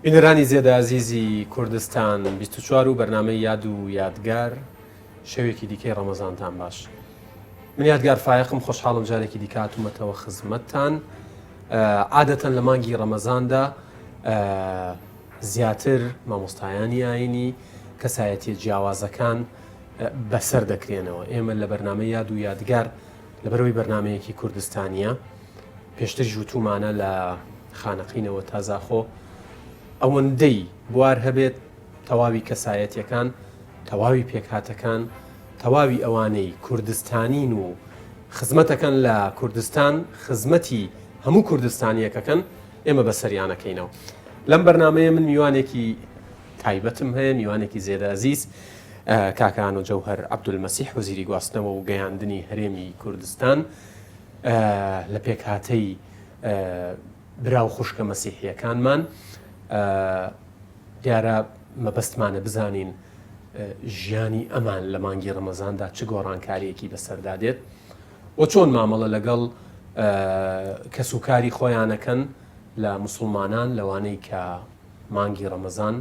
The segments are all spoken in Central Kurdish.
بینەرانی زێدە عزیزی کوردستان 24 و بەرنامەی یاد و یادگار شەوێکی دیکەی ڕەمەزانتان باش. من یادگار فایقم خۆشحاڵم جارێکی دیکاتومەتەوە خزمەتتان. عادەتەن لە مانگی ڕەمەزاندا زیاتر مامۆستایانی ئاینی کەسایەتی جیاوازەکان بەسەر دەکرێنەوە. ئێمە لە بەرنامەی یاد و یادگار لەبەرەوەی بەرنمەیەکی کوردستانیە پێشتر ژووتومانە لە خانەقینەوە تازاخۆ ئەوەندەی بوار هەبێت تەواوی کەسایەتیەکان، تەواوی پێکهاتەکان، تەواوی ئەوانەی کوردستانین و خزمەتەکەن لە کوردستان خزمەتی هەموو کوردستانیەکەکەن ئێمە بەسەریانەکەینەوە. لەم بەرنمەیە من میوانێکی تایبەتم هەیە، میوانێکی زێدە عزیز، کاکان و جەوهەر عەبدولمەسیح وەزیری گواستنەوە و گەیاندنی هەرێمی کوردستان لە پێکهاتەی براو خوشکە مەسیحیەکانمان. دیارە مەبەستمانە بزانین ژیانی ئەمان لە مانگی ڕەمەزاندا چ گۆڕانکاریەکی بەسەردادێت و چۆن مامەڵە لەگەڵ کەسوکاری خۆیانەکەن لە موسڵمانان لەوانەی کە مانگی ڕەمەزان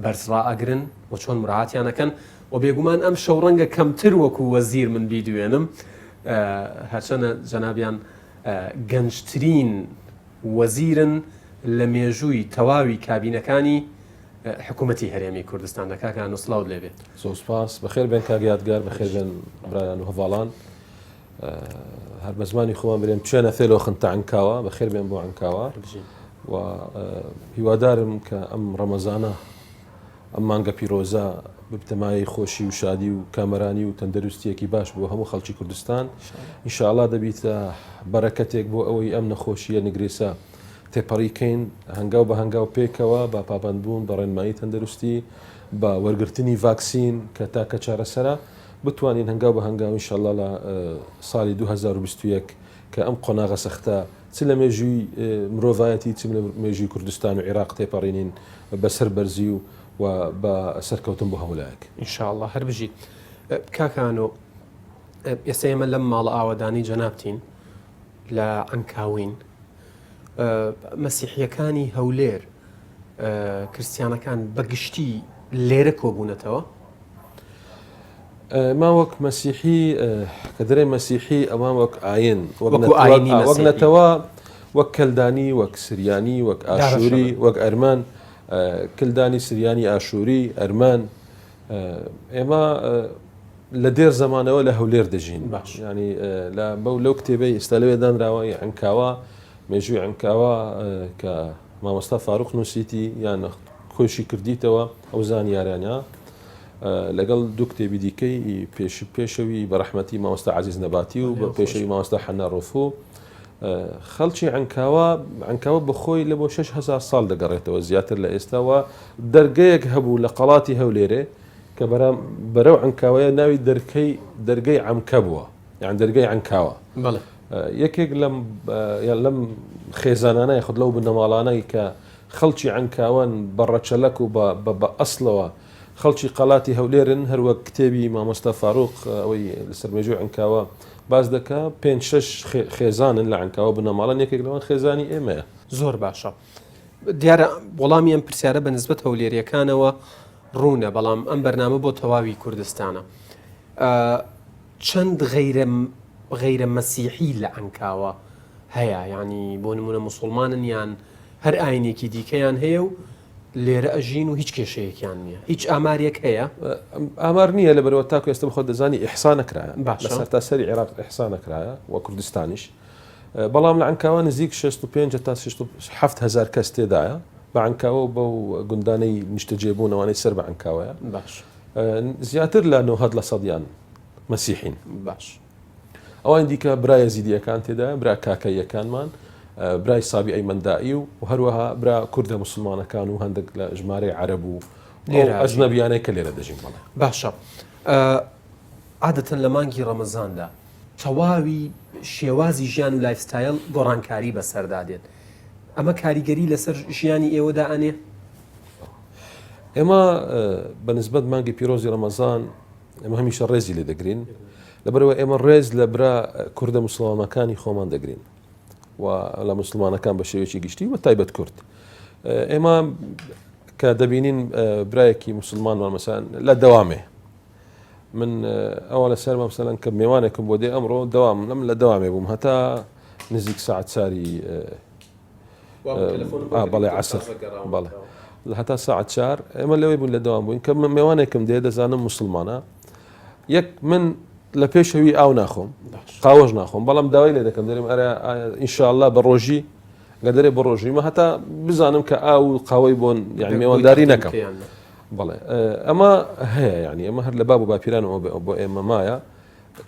بەرزڕا ئەگرن و چۆن مراعاتیانەکەن و بێگومان ئەم شەو ڕەنگە کەمتر وەکو وەزیر من بیدوێنم، هەرچەنە جەنابیان گەنجترین وەزیرن لە مێژووی تەواوی کابینەکانی حکوومەتی هەرێمی کوردستان. دەکاکان وسڵاو لێبێت. سۆسپاس بەخێر بێن کاگیادگار، بەخێر بێن برایان و هەڤاڵان. هەر بە زمانی خۆمان برێن بچێنە فێلۆ خنتە عنکاوە، بەخێر بێن بۆ عنکاوە و هیوادارم کە ئەم ڕەمەزانە ئەم مانگە پیرۆزە ببتەمای خۆشی و شادی و کامەرانی و تەندەروستیەکی باش بۆ هەموو خەڵکی کوردستان. ئینشاءڵڵا دەبیتە بەرەکەتێک بۆ ئەوەی ئەم نەخۆشیە نگرێسە تێپەڕیکەین هەنگاو بە هەنگاو پێکەوە بە پابندبوون بە ڕێنمایی تەندەروستی بە وەرگرتنی ڤاکسین کە تاکە چارەسەرە بتوانین هەنگاو بە هەنگاو ئینشاءڵڵا لە ساڵی 2021 کە ئەم قۆناغە سەختە چ لە مێژووی مرۆڤایەتی چ لە مێژووی کوردستان و عێراق تێپەڕینین بەسەر بەرزی و بە سەرکەوتن بۆ هەمولایەک ئینشاءڵڵا هەر بژیت. کاکانۆ ئێستا ئێمە لەم ماڵە ئاوەدانی جەنابتین لە عنکاوین. مەسیحیەکانی هەولێر کریستیانەکان بەگشتی لێرە کۆبوونەتەوە؟ ما وەک مەسیحی کە دەرێ مەسیحی ئەوان وەک ئاین وەک نەتەوە وەک کەلدانی وەک سریانی وەک ئاشووری وەک ئەرمان کلدانی سریانی ئاشووری ئەرمان ئێمە لە دێر زمانەوە لە هەولێر دەژین ینی لەو کتێبەی ئێستا لەوێ دانراوە عنکاوە مێژووی عنکاوە کە مامۆستا فاروق نووسیتی یان خۆشی کردیتەوە ئەو زانیاریانە لەگەڵ دوو کتێبی دیکەی پێشەوی بەڕەحمەتی مامۆستا عەزیز نەباتی و بە پێشەوی مامۆستا حەنا ڕۆفۆ خەڵکی عنکاوە بخۆی لە بۆ 6,000 ساڵ دەگەڕێتەوە زیاتر لە ئێستاوە دەرگەیەک هەبوو لە قەڵاتی هەولێرێ کە بەرەو عنکاوەیە ناوی دەرگەی عەمکە بووە یان دەرگەی عنکاوە. یەکێک لەم خێزانانە یاخود لەو بنەماڵانەی کە خەڵکی عنکاوان بەڕەچەلەک و بە ئەسڵەوە خەڵکی قەڵاتی هەولێرن هەروەک کتێبی مامۆستا فاروق ئەوەی لەسەر مێژووی عنکاوە باز دەکا 5-6 خێزانن لە عنکاوە بنەماڵن یەکێک لەوان خێزانی ئێمەیە. زۆر باشە. دیارە وەڵامی ئەم پرسیارە بە نسبەت هەولێریەکانەوە ڕوونە، بەڵام ئەم بەرنامە بۆ تەواوی کوردستانە. چەند غەیرە مەسیحی لە عنکاوە هەیە؟ ینی بۆ نمونە موسڵمانن یان هەر ئاینێکی دیکەیان هەیە و لێرە ئەژین و هیچ کێشەیەکیان نییە؟ هیچ ئامارێک هەیە؟ ئامار نییە لەبەرەوە تاکو ئێستا بخۆ دەزانی ئیحسا نەکرایە لە سەرتاسەری عێراق ئیحسا نەکرایە و کوردستانیش، بەڵام لە عنکاوە نزیک 65 تا 7,000 کەس تێدایە بە عنکاوە بەو گوندانەی نیشتەجێبوونەوەی سەر بە عنکاوەیە. باش زیاتر لە 90% مەسیحین. باش ئەوان دیکە برای یەزیدیەکان تێدایە، برا کاکەیەکانمان، برای سابی ئەیمەندائی و هەروەها برا کوردە موسڵمانەکان و هەندێک لە ژمارەی عەرەب و ئەجنەبیانەی کە لێرە دەژین. بەڵێ باشە. عادەتەن لە مانگی ڕەمەزاندا تەواوی شێوازی ژیان و لایفستایل گۆڕانکاری بەسەردادێت. ئەمە کاریگەری لەسەر ژیانی ئێوەدا ئەنێ؟ ئێمە بەنسبەت مانگی پیرۆزی ڕەمەزان ئێمە هەمیشە ڕێزی لێ دەگرین، لەبەرەوە ئێمە ڕێز لە برا کوردە موسڵمانەکانی خۆمان دەگرین و لە موسڵمانەکان بە شێوەیەکی گشتی و تایبەت کورد. ئێمە کە دەبینین برایەکی مسلمانمان مەسەن لە دەوامێ من ئەوە لە سەرمە مەسەلەن کە میوانێکم بۆ دێ ئەمڕۆ دەوام لە دەوامێ بووم هەتا نزیک ساعت چاری بەڵێ عەسر بەڵێ هەتا ساعت 4 ئێمە لەوەی بوون لە دەوام بووین کە میوانێکم دێ دەزانم مسلمانە یەک من لە پێشەوی ئاو ناخۆم قاوەژ ناخۆم بەڵام داوای لێ دەکەم دەرێم ئەرە ئینشاءالله بە ڕۆژی گەدەرێ بە ڕۆژیمە هەتا بزانم کە ئاو و قاوەی بۆن یعنی میێوەنداری نەکەم بەڵێ ئەمە هەیە یعنی ئەمە هەر لە باب و باپیرانەوە بۆ ئێمە مایە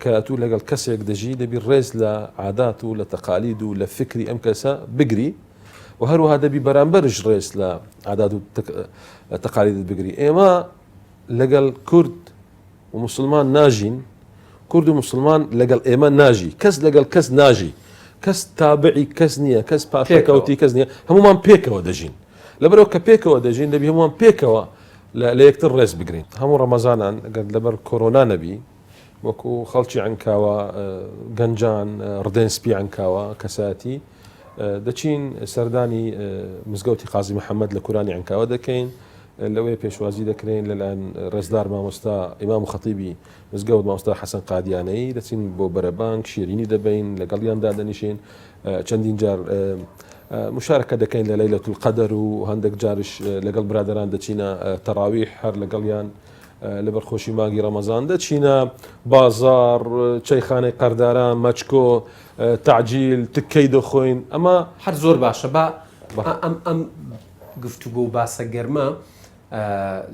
کە تو لەگەڵ کەسێک دەژی دەبی ڕێز لە عادات و لە تەقالید و لە فکری ئەم کەسە بگری و هەروەها دەبی بەرامبەرش ڕێز لە عادات و تەقالیدت بگری ئێمە لەگەڵ کورد و مسلمان ناژین کورد و مسلمان لەگەڵ ئێمە ناژی کەس لەگەڵ کەس ناژی کەس تابعی کەس نییە کەس پاشەکەوتی کەس نییە هەمومان پێکەوە دەژین لەبەرەوە کە پێکەوە دەژین دەبی هەمومان پێکەوە لە یەکتر ڕێز بگرین هەموو ڕەمەزانان ئەگەر لەبەر کۆرۆنا نەبی وەکو خەڵکی عنکاوە گەنجان ڕدێن سپی عنکاوە کەساتی دەچین سەردانی مزگەوتی قازی محەممەد لە کورانی عنکاوە دەکەین لەوەی پێشوازی دەکرێن لەلایەن ڕێزدار مامۆستا ئیمام و خەتیبی مزگەوت مامۆستا حەسەن قادیانەی دەچین بۆ بەرەبانک شیرینی دەبین لەگەڵیاندا دەنیشین چەندین جار مشارەکە دەکەین لە لەیلەة القەدەر و هەندێک جارش لەگەڵ برادران دەچینە تەراویح هەر لەگەڵیان لەبەر خۆشی مانگی ڕەمەزان دەچینە بازار چەیخانەی قەرداران مەچکۆ تعجیل تکەی دەخۆین ئەمە هەر زۆر باشە بە ئەم گفتوگۆ و باسە گەرمە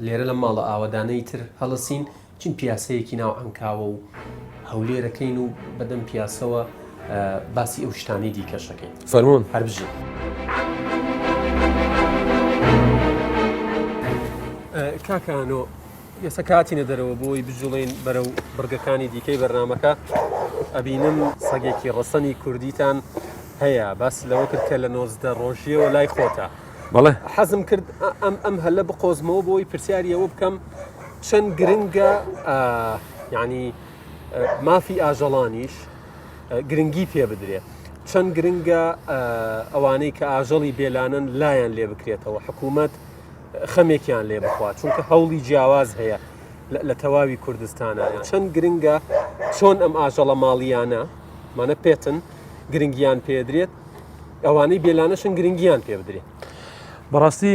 لێرە لە ماڵە ئاوەدانەی تر هەڵەسین چین پیاسەیەکی ناو عنکاوە و هەولێرەکەین و بەدەم پیاسەوە باسی ئەو شتانی دیکەشەکەین فەرموون هەر بژین کاکانۆ ئێستا کاتینە دەرەوە بۆی بجوڵین بەرەو بڕگەکانی دیکەی بەرنامەکە ئەبینم سەگێکی ڕەسەنی کوردیتان هەیە باس لەوە کرد کە لە 19 ڕۆژیەوە لای خۆتە بەڵێ حەزم کرد ئەم هەلە بقۆزمەوە بۆی پرسیاریەوە بکەم چەند گرنگە یعنی مافی ئاژەڵانیش گرنگی پێ بدرێت چەند گرنگە ئەوانەی کە ئاژەڵی بێلانن لایەن لێ بکرێتەوە حکوومەت خەمێکیان لێ بخوات چونکە هەوڵی جیاواز هەیە لە تەواوی کوردستانە چەند گرنگە چۆن ئەم ئاژەڵە ماڵیانە مانە پێتن گرنگیان پێدرێت ئەوانەی بێلانەشن گرنگیان پێ بدرێت بەڕاستی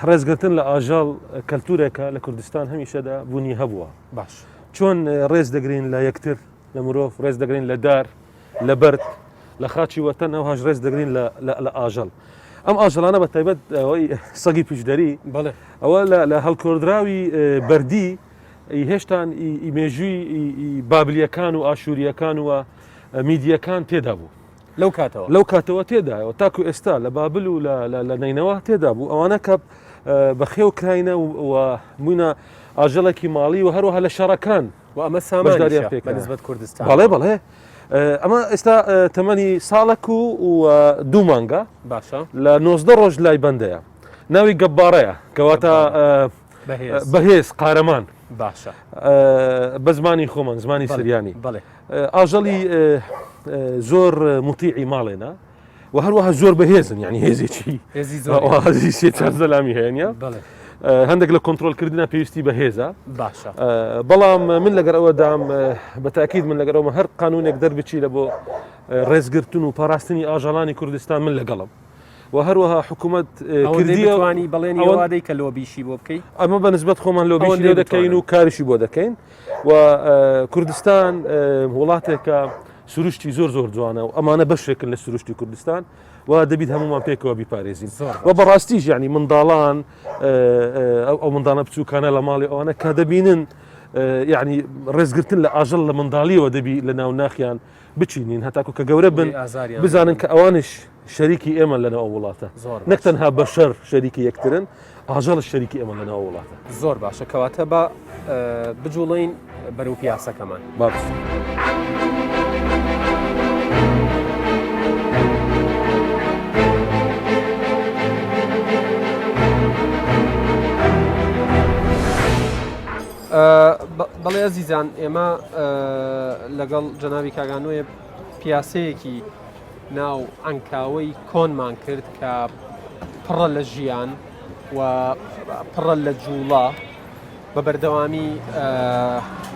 ڕێزگرتن لە ئاژەڵ کەلتورێکە لە کوردستان هەمیشەدا بوونی هەبووە باش چۆن ڕێز دەگرین لە یەکتر لە مرۆڤ ڕێز دەگرین لە دار لە بەرد لە خاچی وەتەن ئەوهاش ڕێز دەگرین لە ئاژەڵ ئەم ئاژەڵانە بە تایبەت ئەوەی سەگی پیشدەری ئەوە لە هەڵکۆدراوی بەردی هێشتان ئیمێژووی بابلیەکان و ئاشووریەکان و میدیەکان تێدا بوو لەو کاتەوە تێدایەوە تاکو ئێستا لە بابل و لە نینەوە تێدا بوو ئەوانە کە بەخێو کراینە و بووینە ئاژەڵێکی ماڵی و هەروەها لە شەڕەکان و ئەمە سامانیان پێ بەنسبەت کوردستان بەڵێ ئەمە ئێستا تەمەنی ساڵک و 2 مانگە باشە لە 19 ڕۆژ لای بەندەیە ناوی گەبارەیە کەواتە بەهێز قارەمان باشە بە زمانی خۆمان زمانی سریانی بڵێ ئاژەڵی زۆر مطیعی ماڵێنە و هەروەها زۆر بەهێزن یعنی هێزێکی هێزی سێ چوار زەلامی هەیە نیە هەندێک لە کۆنتترۆلکردنە پێویستی بەهێزە باشە بەڵام من لەگەر ئەوە دام بەتاکید من لەگەرەوە هەر قانونێک دەربچی لە بۆ ڕێزگرتن و پاراستنی ئاژەڵانی کوردستان من لەگەڵم و هەروەها حکوومەت کردیوانی بڵێن ئەوادەی کە لۆبیشی بۆ بکەیت ئەمە بەنسبەت خۆمان لۆبیشی لێ دەکەین و کاریشی بۆ دەکەین و کوردستان وڵاتێکە سروشتی زۆر جوانە و ئەمانە بەشێکن لە سروشتی کوردستان و دەبیت هەمومان پێکەوە بیپارێزین و بەڕاستیش یعنی منداڵان ئەو مندانە بچووکانە لە ماڵی ئەوانە کە دەبینن یعنی ڕێزگرتن لە ئاژەڵ لە منداڵیەوە دەبی لە ناو ناخیان بچینین هەتاکو کە گەورە بن بزانن کە ئەوانش شەریکی ئێمە لەنەوە وڵاتە نەک تەنها بەشەر شەریکی یەکترن ئاژەڵ شەریکی ئێمە لەنەوە وڵاتە زۆر باشە کەواتە بە بجوڵین بەرەو پیاسەکەمان باش. بەڵێ ئەزیزان ئێمە لەگەڵ جەناوی کاگانۆیە پیاسەیەکی ناو عنکاوەی کۆنمان کرد کە پڕە لە ژیان و پڕە لە جوڵە بە بەردەوامی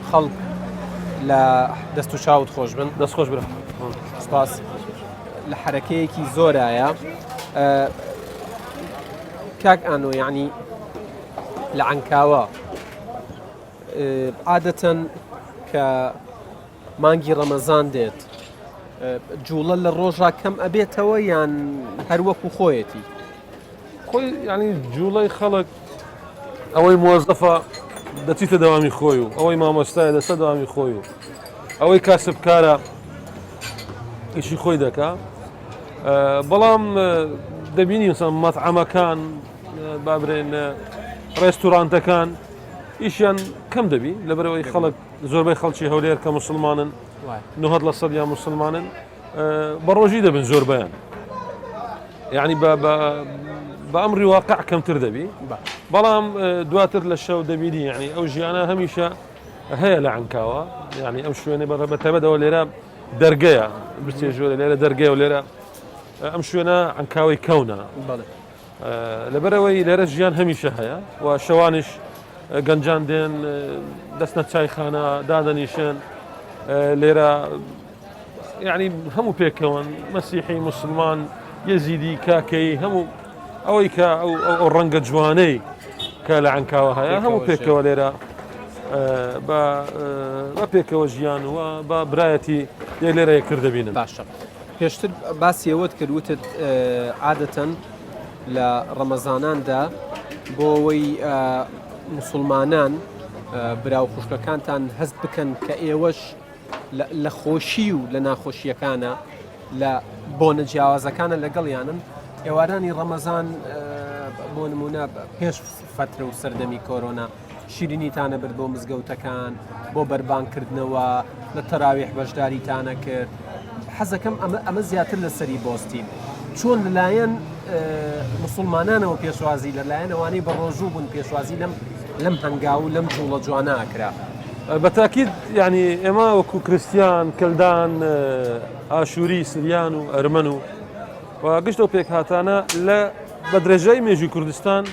خەڵک لە دەست و چاوت خۆش بن دەست خۆش برە سپاس لە حرەکەیەکی زۆرایە کاک ئانۆ یعنی لە عنکاوە عادەتەن کە مانگی ڕەمەزان دێت جوڵە لە ڕۆژە کەم ئەبێتەوە یان هەروەکو خۆیەتی خۆی ینی جوڵەی خەڵک ئەوەی مۆزەفە دەچیتە دەوامی خۆی و ئەوەی مامۆستایە دەستە دەوامی خۆی و ئەوەی کاسبکارە ئیشی خۆی دەکا بەڵام دەبینی مثلا مەطعەمەکان بابرێن ڕێستورانتەکان ئیشیان کەم دەبی لەبەرەوەی خەڵک زۆربەی خەڵکی هەولێر کە موسڵمانن 90% یان موسڵمانن بە ڕۆژی دەبن زۆربیان یعنی بە ئەمری واقع کەمتر دەبی بەڵام دواتر لە شەو دەبینی یعنی ئەو ژیانە هەمیشە هەیە لە عنکاوە یعنی ئەم شوێنێ بەتەبەتەوە لێرە دەرگەیە بچێژۆرە لێرە دەرگەیە و لێرە ئەم شوێنە عنکاوی کەونە لەبەرەوەی لێرە ژیان هەمیشە هەیە و شەوانش گەنجان دێن دەستنە چایخانە دادەنیشن لێرە یعنی هەموو پێکەوەن مەسیحی موسڵمان یەزیدی کاکەی هەموو ئەوەی کە ئەو ڕەنگە جوانەی کە لە عنکاوە هەیە هەموو پێکەوە لێرە بە پێکەوە ژیان وە بە برایەتی یەک لێرە یەکتر دەبینن باشە پێشتر باسیەوەت کردوتت عادەتەن لە ڕەمەزاناندا بۆ ئەوەی موسڵمانان براو خوشکەکانتان هەست بکەن کە ئێوەش لە خۆشی و لە ناخۆشیەکانە لە بۆنە جیاوازەکانە لەگەڵیانن ئێوارانی ڕەمەزان بۆ نمونە پێش فترە و سەردەمی کۆرۆنا شیرینیتانە برد بۆ مزگەوتەکان بۆ بەربانکردنەوە لە تەراویح بەشداریتانە کرد حەزەکەم ئەمە زیاتر لەسەری بۆستین چۆن لەلایەن مسلمانانەوە پێشوازی لەلایەن ئەوانەی بە ڕۆژوو بوون پێشوازی لەم هەنگاو لەم جوڵە جوانە ئاکرا بەتاکید ینی ئێمە وەکو کریسیان کلدان ئاشووری سریان و ئەرمەن و گشت و پێک هاتانە لە بە درێژەی مێژوی کوردستان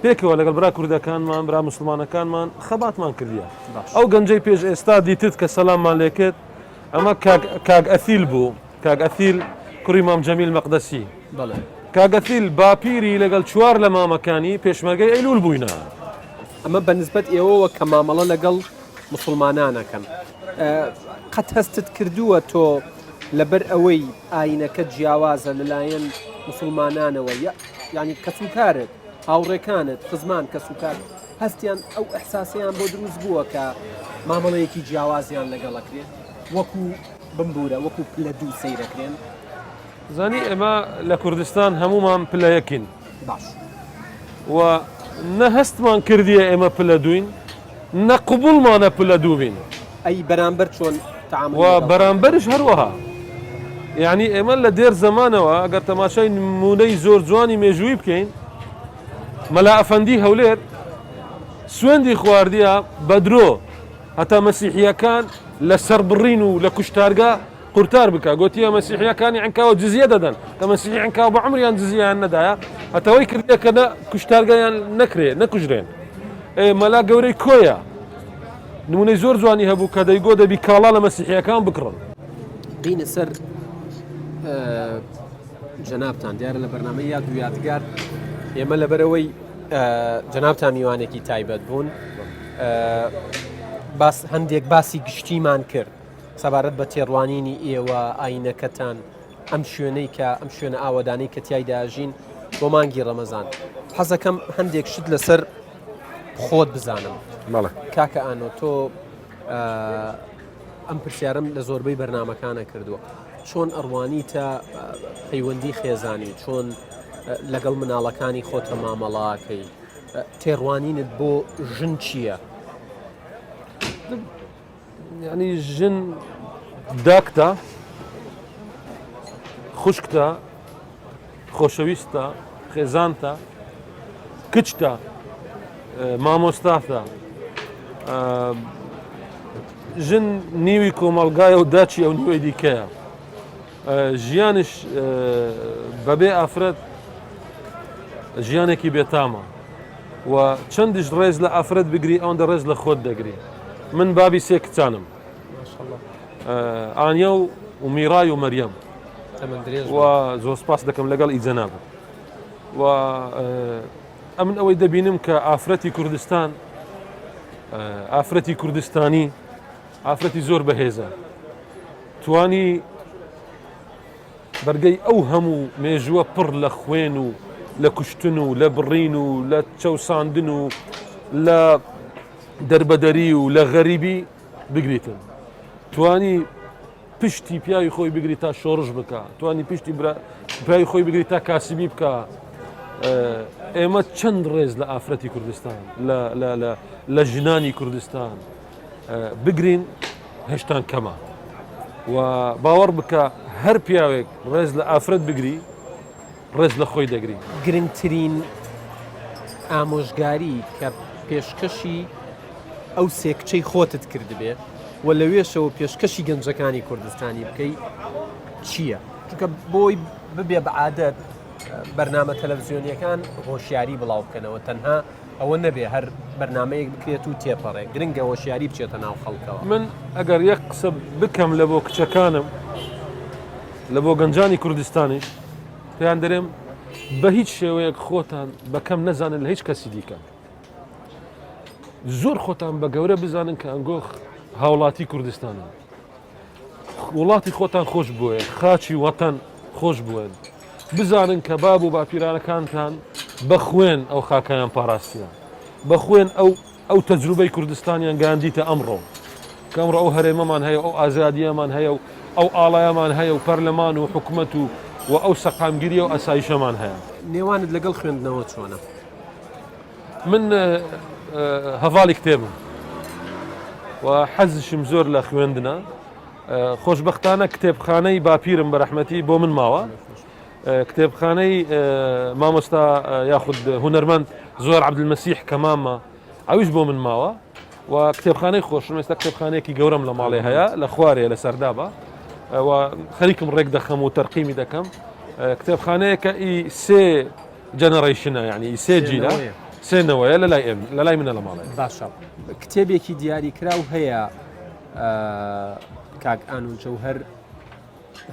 پێکەوە لەگەڵ برا کوردەکانمان برا مسلمانەکانمان خەباتمان کردیە ئەو گەنجەی پێش ئێستا دیتت کە سەلاممان لێکرد ئەمە کاگ ئەثیل بوو کاگ ئەثیل کوڕی مام جەمیل مەقدەسی کاگەثیل باپیری لەگەڵ چوار لە مامەکانی پێشمەرگەی ئەیلول بووینە ئەمە بەنسبەت ئێوەوە کە مامەڵە لەگەڵ مسلمانانەکەن قەت هەستت کردووە تۆ لەبەر ئەوەی ئاینەکە جیاوازە لەلایەن مسلمانانەوە یعنی کەسوکارت هاوڕێکانت خزمان کەسوکار هەستیان ئەو ئەحساسیان بۆ دروست بووە کە مامەڵەیەکی جیاوازیان لەگەڵەکرێت وەکو بمبورە وەکو پلە دوو سەیرەکرێن زانی ئێمە لە کوردستان هەمومان پلەیەکین باش و نە هەستمان کردیە ئێمە پلە دوین نە قوبوڵمانە پلە دوو بین ئەی بەرامبەر چۆن و بەرامبەرش هەروەها یعنی ئێمە لە دێر زەمانەوە ئەگەر تەماشای نمونەی زۆر جوانی مێژووی بکەین مەلا ئەفەندی هەولێر سوێندی خواردیە بە درۆ هەتا مەسیحیەکان لە سەربڕین و لە کوشتارگا قورتار بکە گوتیە مەسیحیەکانی عنکاوە جزیە دەدەن کە مەسیحی عنکاو بە عمریان جزییان نەدایە هەتەوەی کردێ کە کوشتارگایان نەکرێ نەکوژرێن مەلا گەورەی کۆیە نمونەی زۆر جوانی هەبوو کە دەیگۆ دەبی کاڵا لە مەسیحیەکان بکڕن بینە سەر جەنابتان دیارە لە بەرنامەی یاد و یادگار ئێمە لەبەرەوەی جەنابتان میوانێکی تایبەت بوون هەندێک باسی گشتیمان کرد سەبارەت بە تێڕوانینی ئێوە ئاینەکەتان ئەم شوێنەی کە ئەم شوێنە ئاوەدانەی کە تیایداژین بۆ مانگی ڕەمەزان حەزەکەم هەندێک شت لەسەر خۆت بزانم کاکە ئانۆ تۆ ئەم پرسیارم لە زۆربەی بەرنامەکانە کردووە چۆن ئەڕوانیتە پەیوەندی خێزانی چۆن لەگەڵ مناڵەکانی خۆتە مامەڵاکەی تێڕوانینت بۆ ژن چییە؟ یعنی ژن داکتە خوشکتە خۆشەویستە خێزانتە کچتە مامۆستاتە ژن نیوی کۆمەڵگایە و داچی ئەو نیوەی دیکەیە ژیانش بەبێ ئافرەت ژیانێکی بێتامە و چەندیش ڕێز لە ئافرەت بگری ئەوەندە ڕێز لە خۆت دەگری. من بابی سێ کچانم، ئانیا و میرای و مەریەم، و زۆر سپاس دەکەم لەگەڵ ئیجەناب. و ئەمن ئەوەی دەبینم کە ئافرەتی کوردستان، ئافرەتی کوردستانی ئافرەتی زۆر بەهێزە، توانی بەرگەی ئەو هەموو مێژووە پڕ لە خوێن و لە کوشتن و لە بڕین و لە چەوساندن و لە دەربەدەری و لە غەریبی بگریتن، توانی پشتی پیاوی خۆی بگری تا شۆڕش بکە، توانی پشتی پیاوی خۆی بگری تا کاسبی بکە. ئێمە چەند ڕێز لە ئافرەتی کوردستان لە ژنانی کوردستان بگرین هێشتان کەمە، و باوەڕ بکە هەر پیاوێک ڕێز لە ئافرەت بگری ڕێز لە خۆی دەگری. گرنگترین ئامۆژگاری کە پێشکەشی ئەو سێ کچەی خۆتت کردبێ و لەوێشەوە پێشکەشی گەنجەکانی کوردستانی بکەی چییە؟ چونکە بۆی ببێ بەعادەت بەرنامە تەلەڤیزیۆنیەکان هۆشیاری بڵاو بکەنەوە، تەنها ئەوە نەبێ هەر بەرنامەیەک بکرێت و تێپەڕێ، گرنگە هۆشیاری بچێتە ناو خەڵکەوە. من ئەگەر یەک قسە بکەم لە بۆ کچەکانم لە بۆ گەنجانی کوردستانیش پێیان دەرێم بە هیچ شێوەیەک خۆتان بەکەم نەزانن لە هیچ کەسی دیکە، زۆر خۆتان بە گەورە بزانن کە ئەنگۆ هاوڵاتی کوردستانە، وڵاتی خۆتان خۆش بووە، خاچی وەتەن خۆش بوون، بزانن کە باب و باپیرانەکانتان بە خوێن ئەو خاکەیان پاراستیە، بە خوێن ئەو تەجروبەی کوردستانیان گاندیتە ئەمڕۆ، کە ئەمڕۆ ئەو هەرێمەمان هەیە، ئەو ئازادیەمان هەیە و ئەو ئاڵایەمان هەیە و پەرلەمان و حکوومەت و ئەو سەقامگیری و ئەسایشەمان هەیە. نێوانت لەگەڵ خوێندنەوە چۆنە؟ من هەڤاڵی کتێبم و حەزشم زۆر لە خوێندنە. خۆشبەختانە کتێبخانەی باپیرم بە ڕەحمەتی بۆ من ماوە، کتێبخانەی مامۆستا یاخود هونەرمەند زۆر عەبدولمەسیح کە مامە ئەویش بۆ من ماوە، و کتێبخانەی خۆشم ئێستا کتێبخانەیەکی گەورەم لە ماڵێ هەیە لە خوارێ لە سەردابە، و خەریکم ڕێک دەخەم و تەرقیمی دەکەم. کتێبخانەیەکە ئی سێ جەنەڕیشنە، یعنی سێ جیلە، سێنەوەیە لە لای منە لە ماڵێ. باشە، کتێبێکی دیاریکراو هەیە کاک ئانون جەوهەر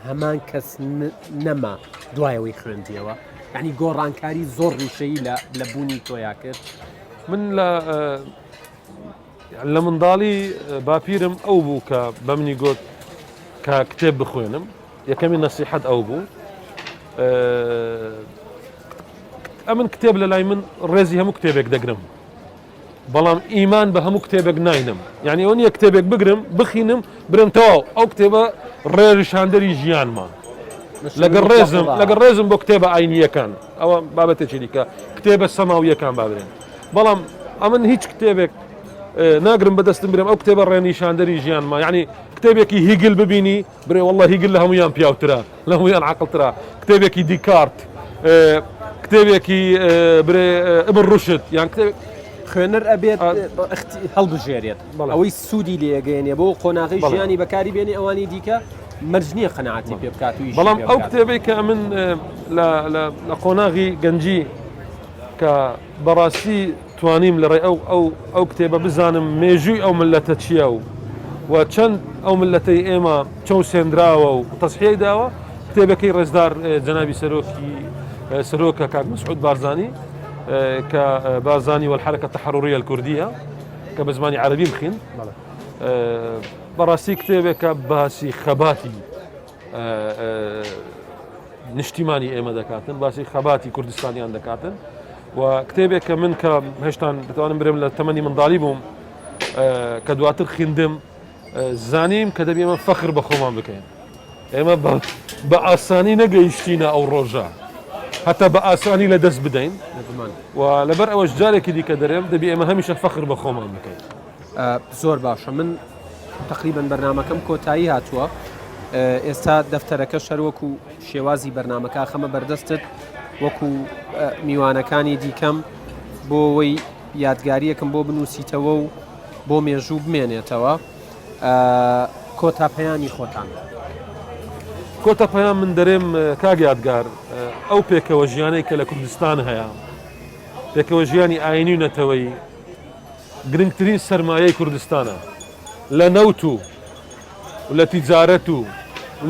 هەمان کەس نەما دوایەوەی خوێندیەوە، یعنی گۆڕانکاری زۆر ڕیشەیی لە بوونی تۆیا کرد؟ من لە منداڵی باپیرم ئەو بوو کە بە منی گوت کە کتێب بخوێنم، یەکەمی نەسیحەت ئەو بوو. ئەمن کتێب لە لای من ڕێزی هەموو کتێبێک دەگرم، بەڵام ئیمان بە هەموو کتێبێک ناینم، یعنی ئەو نییە کتێبێک بگرم بخینم برم تەواو ئەو کتێبە ڕێژشاندەری ژیانمان، لەگەر ڕێزم بۆ کتێبە ئاینیەکان، ئەوە بابەتێکی دیکە کتێبە سەماویەکان بابرێن، بەڵام ئەمن هیچ کتێبێک ناگرم بەدەستم برم ئەو کتێبە ڕێنیشاندەری ژیانمان، یعنی کتێبێکی هیگل ببینی برێ وەڵڵا هیگل لە هەمویان پیاوترە، لە هەمویان عەقڵترە، کتێبێکی دیکارت، کتێبێکی برێ ئبن ڕوشد، یان کتێب خوێنەر ئەبێت هەڵبژێرێت، ئەوەی سوودی لێگەێنێ بۆ قۆناغی ژیانی بەکاری بێنێ، ئەوانی دیکە مەرج نییە قەنەعەتی پێ بکات و بەڵام ئەو کتێبەی کە من لە قۆناغی گەنجی کە بەڕاستی توانیم لەڕێ ئەو کتێبە بزانم مێژووی ئەو ملەتە چییە و چەند ئەو ملەتەی ئێمە چەو سێنراوە و تەسحیەی داوە، کتێبەکەی ڕێزدار جەنابی سەرۆکە کاک مەسعود بارزانی کە بارزانی والحركة التحررية الكردية کە بە زمانی عەرەبی بخین، بەڕاستی کتێبێکە باسی خەباتی نیشتیمانی ئێمە دەکاتن، باسی خەباتی کوردستانیان دەکاتن، و کتێبێکە من کە هێشتان دەتوانم برم لە تەمەنی منداڵی بووم کە دواتر خوێندم زانیم کە دەبێ ئێمە فەخر بە خۆمان بکەین، ئێمە بە ئاسانی نەگەیشتینە ئەو ڕۆژە، حتى بە ئاسانی لە دەست بدەین، و لەبەر ئەوەش جارێکی دیکە دەرێم دەبێ ئێمە هەمیشە فەخر بە خۆمان بکەین. زۆر باشە، من تقریبا بەرنامەکەم کۆتایی هاتووە، ئێستا دەفتەرەکە شەروەکو شێوازی بەرنامەکە خەمە بەردەستت وەکو میوانەکانی دیکەم بۆ وەی یادگاریەکەم بۆ بنووسیتەوە و بۆ مێژوو بمێنێتەوە. کۆتاپەیانی خۆتان کۆتاپەیان من دەرێم کاگ یادگار ئەو پێکەوە ژیانەی کە لە کوردستان هەیە پێکەوە ژیانی ئاینی و نەتەوەی گرنگترین سەرمایەی کوردستانە لە نەوت و لە تیجارەت و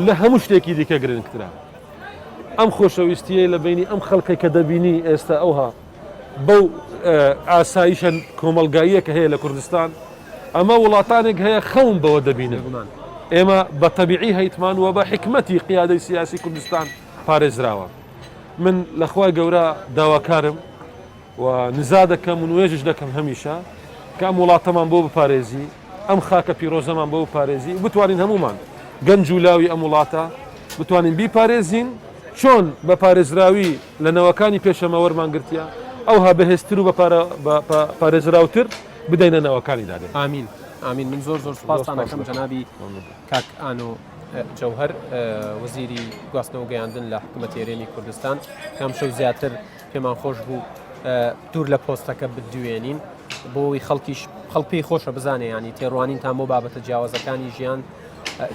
لە هەموو شتێکی دیکە گرنگترە. ئەم خۆشەویستیە لە بینی ئەم خەڵکی کە دەبینی ئێستا ئەوها بەو ئاساییشە کۆمەلگاییە کە هەیە لە کوردستان ئەمە وڵاتانێک هەیە خەون بەوە دەبینن. ئێمە بە تەبیعی هەیتمان وە بە حکمەتی قیادەی سیاسی کوردستان پارێزراوە. من لەخوای گەورە داواکارم و نزا دەکەم و نوێژش دەکەم هەمیشە کە ئەم وڵاتەمان بۆ بپارێزی ئەم خاکە پیرۆزەمان بۆ بپارێزی بتوانین هەمومان گەنج و لاوی ئەم وڵاتە بتوانین بیپارێزین چۆن بە پارێزراوی لە نەوەکانی پێشەمە وەرمانگرتیا ئەوها بەهێزتر و بە پارێزراوتر بدەینە نەوەکانی دادێن. ئامین ئامین. من زۆر سوپاسان دەکەم جەنابی کاک ئانۆ جەوهەر وەزیری گواستنەوە گەیاندن لە حکوومەت هێرێمی کوردستان کەم شەو زیاتر پێمان خۆش بوو دوور لە پۆستەکە بدوێنین بۆی خەڵکی خۆشە بزانێ ینی تێڕوانینتان بۆ بابەتە جیاوازەکانی ژیان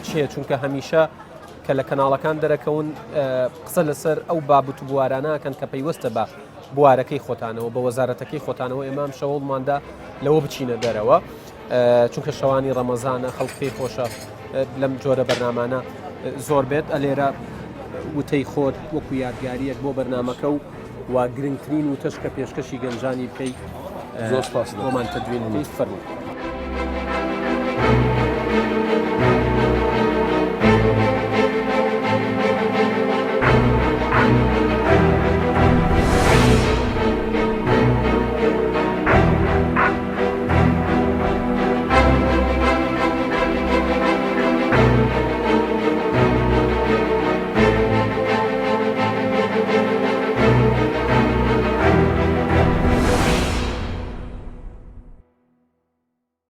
چیە چونکە هەمیشە کە لە کەناڵەکان دەرەکەون قسە لەسەر ئەو بابوت و بوارانەکەن کە پەیوەستە بە بوارەکەی خۆتانەوە بە وەزارەتەکەی خۆتانەوە ئێمام شەوڵماندا لەوە بچینە دەرەوە چونکە شەوانی ڕەمەزانە خەڵکی خۆشە لەم جۆرە بەرنامانە زۆر بێت ئەلێرە وتەی خۆت وەکو یادگاریەک بۆ بەرنامەکە و گرنگترین وتەش کە پێشکەشی گەنجانی بکەیت زۆر سپاس بۆمان تەدوین فەرموو.